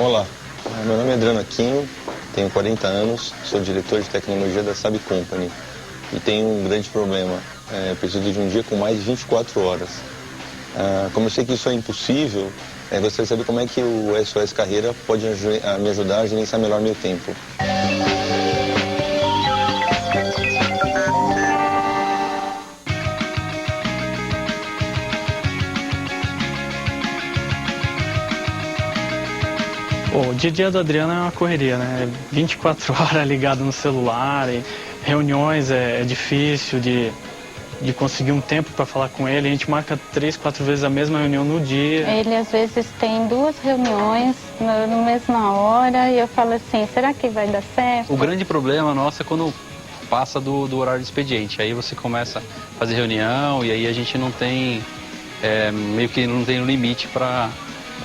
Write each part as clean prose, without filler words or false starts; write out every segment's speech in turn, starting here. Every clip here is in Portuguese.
Olá, meu nome é Adriano Aquino, tenho 40 anos, sou diretor de tecnologia da Saab Company e tenho um grande problema, preciso de um dia com mais de 24 horas. Como eu sei que isso é impossível, gostaria de saber como é que o SOS Carreira pode me ajudar a gerenciar melhor meu tempo. O dia a dia do Adriano é uma correria, né? 24 horas ligado no celular, e reuniões é difícil de conseguir um tempo para falar com ele. A gente marca 3, 4 vezes a mesma reunião no dia. Ele às vezes tem 2 reuniões na mesma hora e eu falo assim, será que vai dar certo? O grande problema nosso é quando passa do horário de expediente. Aí você começa a fazer reunião e aí a gente não tem, meio que não tem um limite para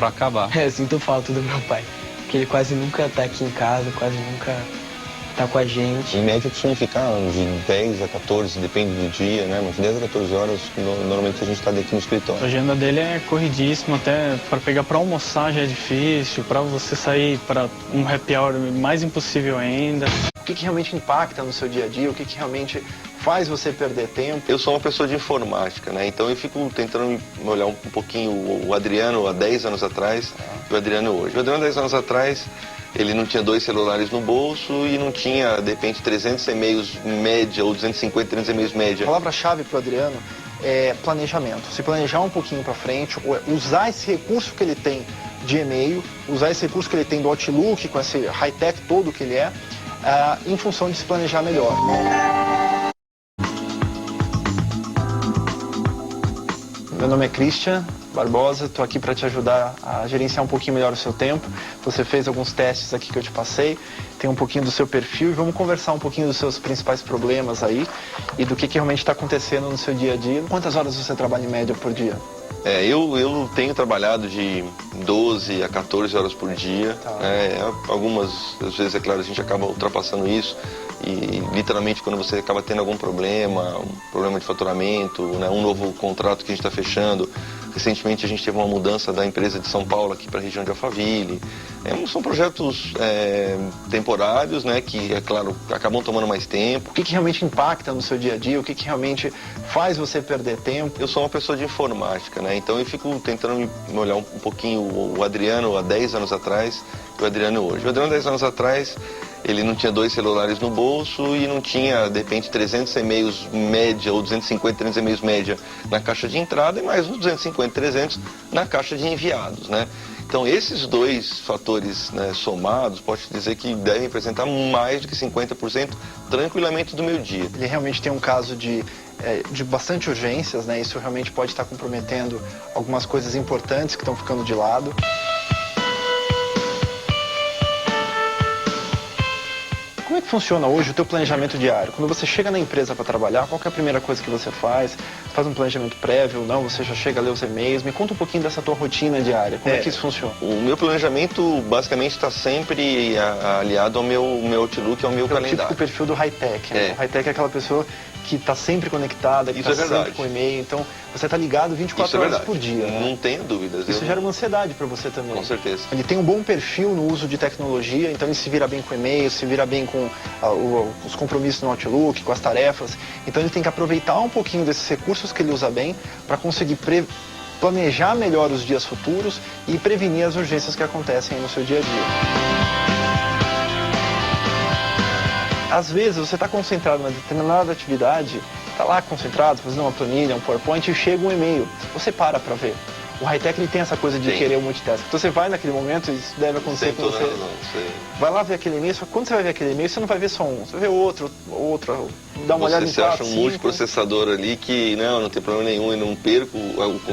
acabar. Sinto falta do meu pai, porque ele quase nunca tá aqui em casa, quase nunca tá com a gente. Em média, costuma ficar de 10 a 14, depende do dia, né? Mas de 10 a 14 horas, normalmente a gente está daqui no escritório. A agenda dele é corridíssima, até para pegar para almoçar já é difícil, para você sair para um happy hour mais impossível ainda. O que realmente impacta no seu dia a dia? O que realmente faz você perder tempo? Eu sou uma pessoa de informática, né? Então eu fico tentando olhar um pouquinho o Adriano há 10 anos atrás e o Adriano hoje. O Adriano 10 anos atrás, ele não tinha 2 celulares no bolso e não tinha, de repente, 300 e-mails média ou 250, 300 e-mails média. A palavra-chave para o Adriano é planejamento. Se planejar um pouquinho para frente, usar esse recurso que ele tem de e-mail, usar esse recurso que ele tem do Outlook, com esse high-tech todo que ele é, em função de se planejar melhor. Meu nome é Christian Barbosa, estou aqui para te ajudar a gerenciar um pouquinho melhor o seu tempo. Você fez alguns testes aqui que eu te passei, tem um pouquinho do seu perfil e vamos conversar um pouquinho dos seus principais problemas aí e do que realmente está acontecendo no seu dia a dia. Quantas horas você trabalha em média por dia? Eu tenho trabalhado de 12 a 14 horas por dia. Tá. Algumas, às vezes, é claro, a gente acaba ultrapassando isso. E, literalmente, quando você acaba tendo algum problema, um problema de faturamento, né, um novo contrato que a gente está fechando. Recentemente, a gente teve uma mudança da empresa de São Paulo aqui para a região de Alphaville. São projetos temporários, né, que, é claro, acabam tomando mais tempo. O que realmente impacta no seu dia a dia? O que realmente faz você perder tempo? Eu sou uma pessoa de informática, né? Então eu fico tentando olhar um pouquinho o Adriano há 10 anos atrás e o Adriano hoje. O Adriano 10 anos atrás, ele não tinha 2 celulares no bolso e não tinha, de repente, 300 e-mails média ou 250, 300 e-mails média na caixa de entrada e mais uns 250, 300 na caixa de enviados, né? Então esses 2 fatores, né, somados, posso dizer que devem representar mais do que 50% tranquilamente do meu dia. Ele realmente tem um caso de bastante urgências, né? Isso realmente pode estar comprometendo algumas coisas importantes que estão ficando de lado. Como é que funciona hoje o teu planejamento diário? Quando você chega na empresa para trabalhar, qual que é a primeira coisa que você faz? Faz um planejamento prévio ou não? Você já chega a ler os e-mails? Me conta um pouquinho dessa tua rotina diária. Como é que isso funciona? O meu planejamento basicamente está sempre aliado ao meu Outlook, ao meu calendário. É o típico perfil do high-tech, né? O high-tech é aquela pessoa que está sempre conectada, que está sempre com e-mail. Então, você está ligado 24 horas por dia. Né? Não tenho dúvidas. Isso gera uma ansiedade para você também. Com certeza. Ele tem um bom perfil no uso de tecnologia, então ele se vira bem com e-mail, se vira bem com os compromissos no Outlook, com as tarefas. Então ele tem que aproveitar um pouquinho desses recursos que ele usa bem para conseguir planejar melhor os dias futuros e prevenir as urgências que acontecem no seu dia a dia. Às vezes você está concentrado numa determinada atividade, está lá concentrado, fazendo uma planilha, um PowerPoint, e chega um e-mail. Você para ver. O high-tech ele tem essa coisa de querer o multitask. Então você vai naquele momento, isso deve acontecer com você. Vai lá ver aquele e-mail, só que quando você vai ver aquele e-mail, você não vai ver só um, você vai ver outro, dá uma olhada em 4, 5. Você acha um multiprocessador ali que não tem problema nenhum e não perco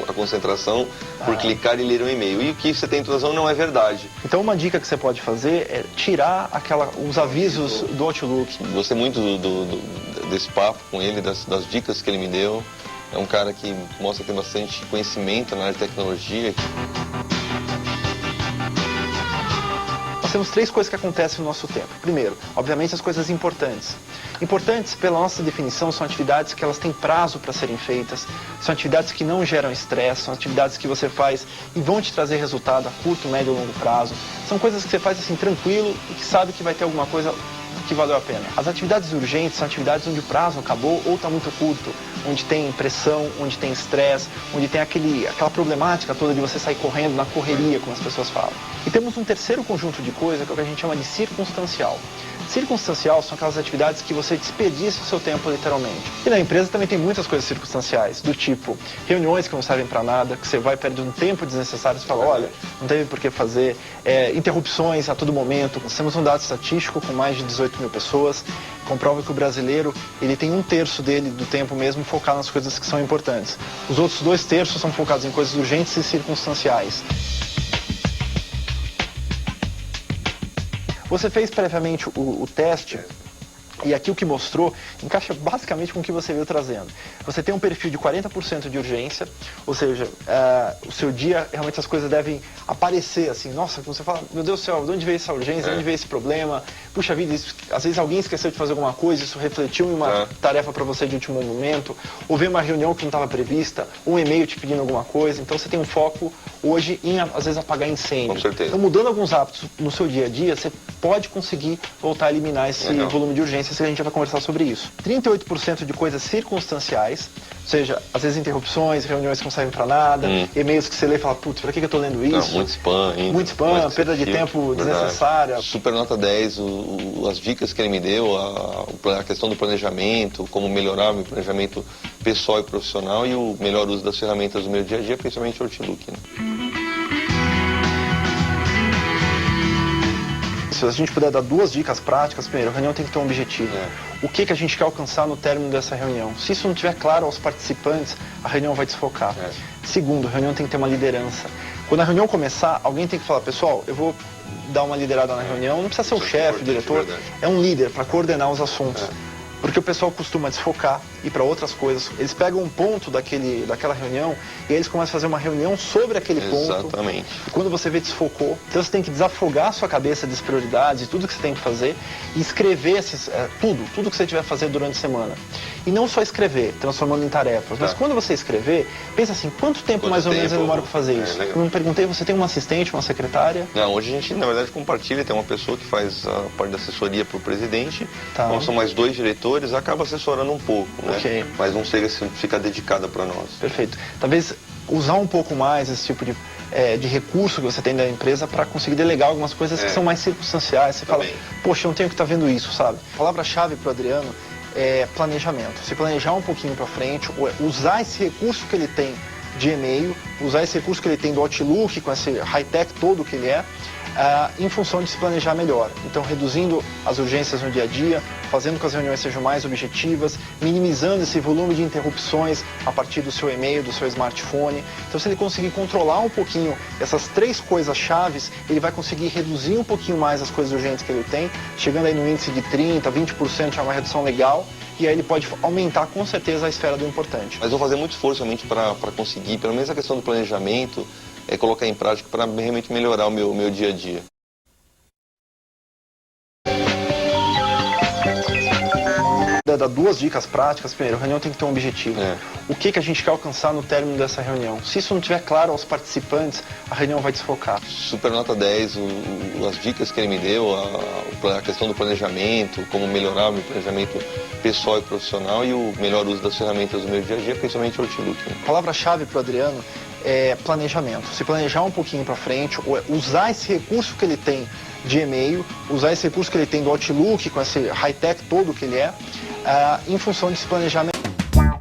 a concentração por clicar e ler um e-mail. E o que você tem razão não é verdade. Então uma dica que você pode fazer é tirar os avisos do Outlook. Gostei muito desse papo com ele, das dicas que ele me deu. É um cara que mostra que tem bastante conhecimento na área de tecnologia. Nós temos 3 coisas que acontecem no nosso tempo. Primeiro, obviamente as coisas importantes. Importantes, pela nossa definição, são atividades que elas têm prazo para serem feitas, são atividades que não geram estresse, são atividades que você faz e vão te trazer resultado a curto, médio ou longo prazo. São coisas que você faz assim tranquilo e que sabe que vai ter alguma coisa que valeu a pena. As atividades urgentes são atividades onde o prazo acabou ou está muito curto, onde tem pressão, onde tem estresse, onde tem aquela problemática toda de você sair correndo na correria, como as pessoas falam. E temos um terceiro conjunto de coisas que é o que a gente chama de circunstancial. Circunstancial são aquelas atividades que você desperdiça o seu tempo literalmente. E na empresa também tem muitas coisas circunstanciais, do tipo reuniões que não servem para nada, que você vai perder um tempo desnecessário e fala, olha, não teve por que fazer, interrupções a todo momento. Nós temos um dado estatístico com mais de 18 mil pessoas, comprova que o brasileiro ele tem 1/3 dele do tempo mesmo focado nas coisas que são importantes. Os outros 2/3 são focados em coisas urgentes e circunstanciais. Você fez previamente o teste, e aqui o que mostrou encaixa basicamente com o que você veio trazendo. Você tem um perfil de 40% de urgência, ou seja, o seu dia, realmente as coisas devem aparecer assim. Nossa, você fala, meu Deus do céu, de onde veio essa urgência, de onde veio esse problema? Puxa vida, às vezes alguém esqueceu de fazer alguma coisa, isso refletiu em uma tarefa para você de último momento, ou veio uma reunião que não estava prevista, um e-mail te pedindo alguma coisa. Então você tem um foco hoje em, às vezes, apagar incêndio. Com certeza. Então, mudando alguns hábitos no seu dia a dia, você pode conseguir voltar a eliminar esse volume de urgência, se a gente vai conversar sobre isso. 38% de coisas circunstanciais, ou seja, às vezes interrupções, reuniões que não servem para nada, e-mails que você lê e fala, putz, pra que eu tô lendo isso? Não, muito spam ainda. Muito spam, perda de tempo desnecessária. Super nota 10, as dicas que ele me deu, a questão do planejamento, como melhorar o meu planejamento pessoal e profissional e o melhor uso das ferramentas do meu dia a dia, principalmente o Outlook, né? Se a gente puder dar 2 dicas práticas, primeiro, a reunião tem que ter um objetivo. O que a gente quer alcançar no término dessa reunião? Se isso não estiver claro aos participantes, a reunião vai desfocar. Segundo, a reunião tem que ter uma liderança. Quando a reunião começar, alguém tem que falar, pessoal, eu vou dar uma liderada na reunião, não precisa ser o chefe, o diretor, é um líder para coordenar os assuntos. Porque o pessoal costuma desfocar e ir para outras coisas. Eles pegam um ponto daquela reunião e aí eles começam a fazer uma reunião sobre aquele ponto. Exatamente. E quando você vê, desfocou. Então você tem que desafogar a sua cabeça das prioridades, tudo que você tem que fazer e escrever tudo que você tiver a fazer durante a semana. E não só escrever, transformando em tarefas. Mas quando você escrever, pensa assim, quanto tempo mais ou menos eu demoro para fazer isso? Eu não perguntei, você tem uma assistente, uma secretária? Não, hoje a gente, na verdade, compartilha, tem uma pessoa que faz a parte da assessoria para o presidente, então são mais 2 diretores, acaba assessorando um pouco, né? Mas não chega a ficar dedicada para nós. Perfeito. Talvez usar um pouco mais esse tipo de recurso que você tem da empresa para conseguir delegar algumas coisas que são mais circunstanciais. Você fala, poxa, eu não tenho que estar vendo isso, sabe? A palavra-chave para o Adriano é planejamento. Se planejar um pouquinho para frente, usar esse recurso que ele tem de e-mail, usar esse recurso que ele tem do Outlook, com esse high-tech todo que ele é, em função de se planejar melhor. Então, reduzindo as urgências no dia a dia, fazendo com que as reuniões sejam mais objetivas, minimizando esse volume de interrupções a partir do seu e-mail, do seu smartphone. Então, se ele conseguir controlar um pouquinho essas 3 coisas chaves, ele vai conseguir reduzir um pouquinho mais as coisas urgentes que ele tem, chegando aí no índice de 30%, 20%, é uma redução legal. E aí ele pode aumentar com certeza a esfera do importante. Mas vou fazer muito esforço realmente para conseguir, pelo menos a questão do planejamento, colocar em prática para realmente melhorar o meu dia a dia. Dar 2 dicas práticas. Primeiro, a reunião tem que ter um objetivo. O que a gente quer alcançar no término dessa reunião? Se isso não estiver claro aos participantes, a reunião vai desfocar. Super nota 10, as dicas que ele me deu, a questão do planejamento, como melhorar o meu planejamento pessoal e profissional e o melhor uso das ferramentas do meu dia a dia, principalmente o Outlook. A palavra-chave para o Adriano é planejamento. Se planejar um pouquinho para frente, usar esse recurso que ele tem de e-mail, usar esse recurso que ele tem do Outlook, com esse high-tech todo que ele é, em função de se planejar melhor.